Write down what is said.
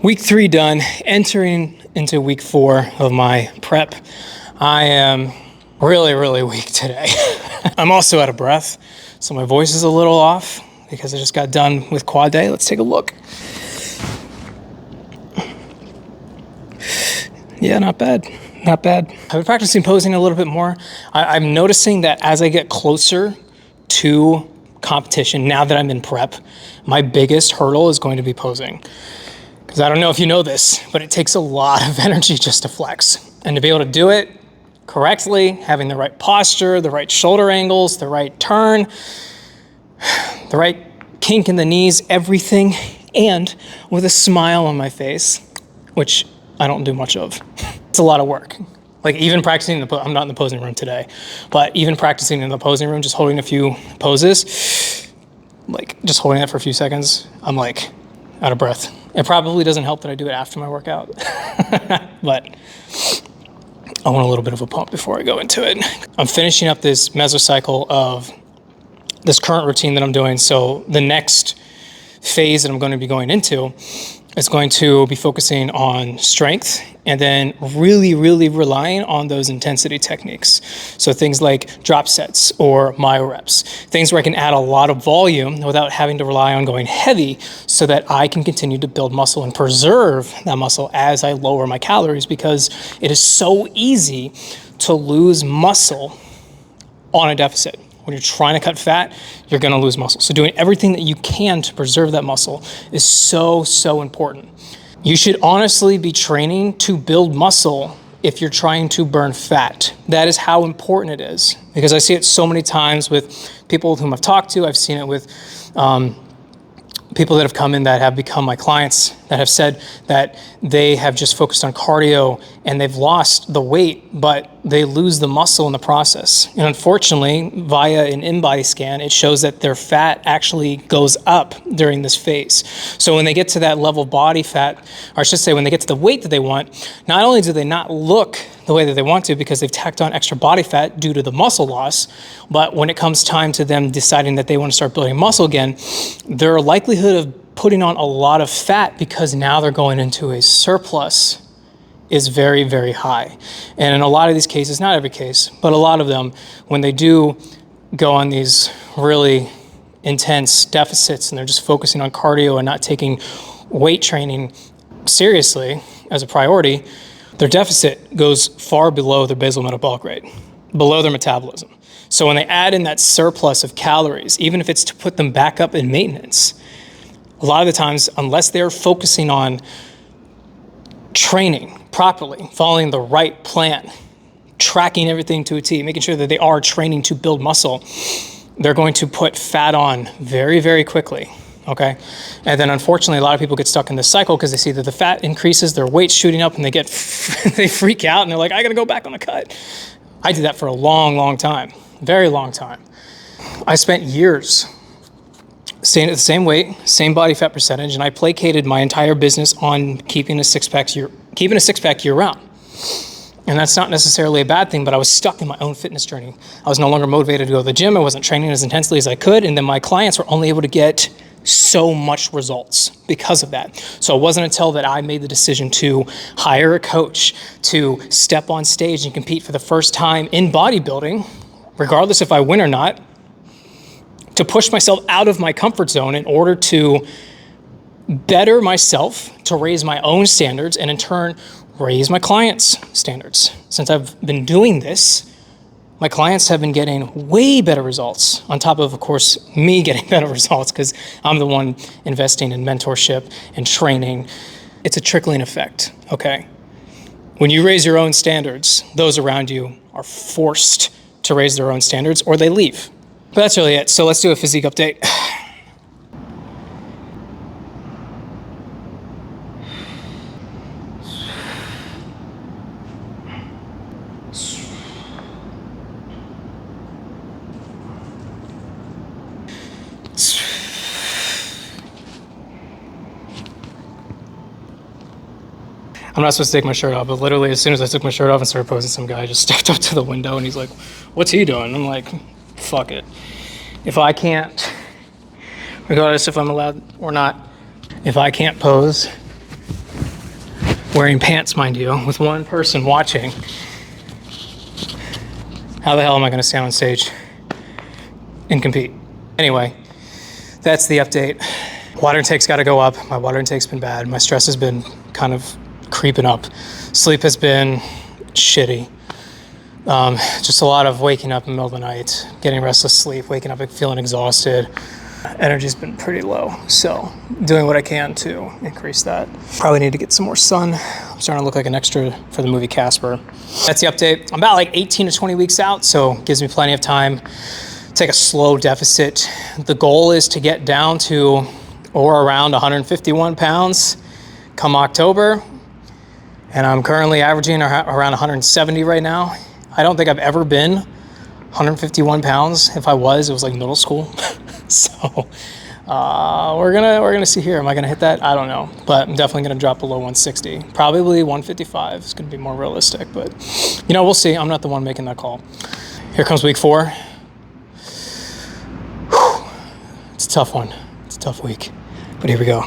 Week 3 done, entering into week 4 of my prep. I am really weak today. I'm also out of breath, so my voice is a little off because I just got done with quad day. Let's take a look. Yeah, not bad. Not bad. I've been practicing posing a little bit more. I'm noticing that as I get closer to competition, now that I'm in prep, my biggest hurdle is going to be posing. Because I don't know if you know this, but it takes a lot of energy just to flex. And to be able to do it correctly, having the right posture, the right shoulder angles, the right turn, the right kink in the knees, everything, and with a smile on my face, which I don't do much of. It's a lot of work. Like even practicing, I'm not in the posing room today, but even practicing in the posing room, just holding a few poses, like just holding that for a few seconds, I'm like out of breath. It probably doesn't help that I do it after my workout, but I want a little bit of a pump before I go into it. I'm finishing up this mesocycle of this current routine that I'm doing. So the next phase that I'm going to be going into is going to be focusing on strength and then really relying on those intensity techniques. So things like drop sets or myo reps, things where I can add a lot of volume without having to rely on going heavy so that I can continue to build muscle and preserve that muscle as I lower my calories, because it is so easy to lose muscle on a deficit. When you're trying to cut fat, you're gonna lose muscle. So doing everything that you can to preserve that muscle is so important. You should honestly be training to build muscle if you're trying to burn fat. That is how important it is, because I see it so many times with people with whom I've talked to. I've seen it with people that have come in that have become my clients that have said that they have just focused on cardio and they've lost the weight, but they lose the muscle in the process. And unfortunately, via an in-body scan, it shows that their fat actually goes up during this phase. So when they get to that level of body fat, or I should say when they get to the weight that they want, not only do they not look the way that they want to because they've tacked on extra body fat due to the muscle loss, but when it comes time to them deciding that they want to start building muscle again, their likelihood of putting on a lot of fat because now they're going into a surplus is very high. And in a lot of these cases, not every case, but a lot of them, when they do go on these really intense deficits and they're just focusing on cardio and not taking weight training seriously as a priority, their deficit goes far below their basal metabolic rate, below their metabolism. So when they add in that surplus of calories, even if it's to put them back up in maintenance, a lot of the times, unless they're focusing on training properly, following the right plan, tracking everything to a T, making sure that they are training to build muscle, they're going to put fat on very quickly, okay? And then unfortunately, a lot of people get stuck in this cycle because they see that the fat increases, their weight's shooting up, and they they freak out, and they're like, I gotta go back on the cut. I did that for a long time, very long time. I spent years staying at the same weight, same body fat percentage, and I placated my entire business on keeping a six-pack year round. And that's not necessarily a bad thing, but I was stuck in my own fitness journey. I was no longer motivated to go to the gym. I wasn't training as intensely as I could, and then my clients were only able to get so much results because of that. So it wasn't until that I made the decision to hire a coach, to step on stage and compete for the first time in bodybuilding, regardless if I win or not, to push myself out of my comfort zone in order to better myself, to raise my own standards, and in turn, raise my clients' standards. Since I've been doing this, my clients have been getting way better results, on top of course, me getting better results, because I'm the one investing in mentorship and training. It's a trickling effect, okay? When you raise your own standards, those around you are forced to raise their own standards, or they leave. But that's really it. So let's do a physique update. I'm not supposed to take my shirt off, but literally as soon as I took my shirt off and started posing, some guy just stepped up to the window and he's like, what's he doing? I'm like, fuck it. If I can't, regardless if I'm allowed or not, if I can't pose wearing pants, mind you, with one person watching. How the hell am I going to stand on stage and compete? Anyway, that's the update. Water intake's got to go up. My water intake's been bad. My stress has been kind of creeping up. Sleep has been shitty. Just a lot of waking up in the middle of the night, getting restless sleep, waking up and feeling exhausted. Energy's been pretty low, so doing what I can to increase that. Probably need to get some more sun. I'm starting to look like an extra for the movie Casper. That's the update. I'm about like 18 to 20 weeks out, so it gives me plenty of time. Take a slow deficit. The goal is to get down to or around 151 pounds come October, and I'm currently averaging around 170 right now. I don't think I've ever been 151 pounds. If I was, it was like middle school. So we're gonna see here. Am I gonna hit that? I don't know, but I'm definitely gonna drop below 160. Probably 155 is gonna be more realistic, but you know, we'll see. I'm not the one making that call. Here comes week 4. Whew. It's a tough one. It's a tough week, but here we go.